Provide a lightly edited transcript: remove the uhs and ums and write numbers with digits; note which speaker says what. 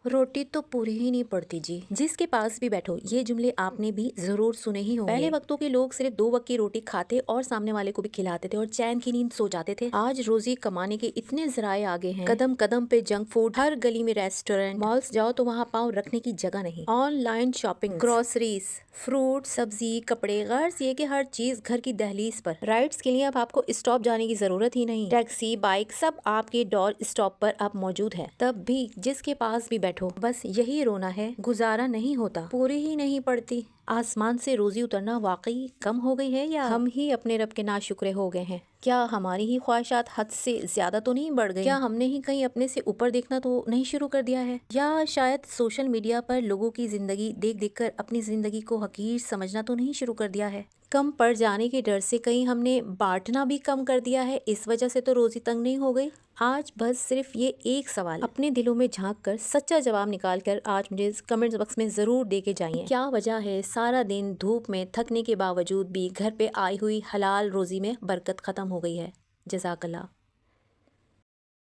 Speaker 1: रोटी तो पूरी ही नहीं पड़ती जी, जिसके पास भी बैठो ये जुमले आपने भी जरूर सुने ही होंगे। पहले वक्तों के लोग सिर्फ 2 वक्त की रोटी खाते और सामने वाले को भी खिलाते थे और चैन की नींद सो जाते थे। आज रोजी कमाने के इतने जराए आगे हैं, कदम कदम पे जंक फूड, हर गली में रेस्टोरेंट, मॉल्स जाओ तो वहाँ पाँव रखने की जगह नहीं। ऑनलाइन शॉपिंग, ग्रोसरीज, फ्रूट, सब्जी, कपड़े, गर्ज ये कि हर चीज घर की दहलीज पर। राइड्स के लिए अब आपको स्टॉप जाने की जरूरत ही नहीं, टैक्सी, बाइक सब आपके डोर स्टॉप पर अब मौजूद है। तब भी जिसके पास भी बैठो बस यही रोना है, गुजारा नहीं होता, पूरी ही नहीं पड़ती। आसमान से रोजी उतरना वाकई कम हो गई है या हम ही अपने रब के नाशुक्रे हो गए हैं? क्या हमारी ही ख्वाहिशात हद से ज्यादा तो नहीं बढ़ गई? क्या हमने ही कहीं अपने से ऊपर देखना तो नहीं शुरू कर दिया है? या शायद सोशल मीडिया पर लोगों की जिंदगी देख देख कर अपनी जिंदगी को हकीर समझना तो नहीं शुरू कर दिया है? कम पड़ जाने के डर से कहीं हमने बांटना भी कम कर दिया है, इस वजह से तो रोजी तंग नहीं हो गई? आज बस सिर्फ ये एक सवाल अपने दिलों में झांक कर सच्चा जवाब निकाल कर आज मुझे कमेंट बॉक्स में जरूर दे के जाइए। क्या वजह है सारा दिन धूप में थकने के बावजूद भी घर पे आई हुई हलाल रोजी में बरकत खत्म हो गई है? जज़ाकल्लाह।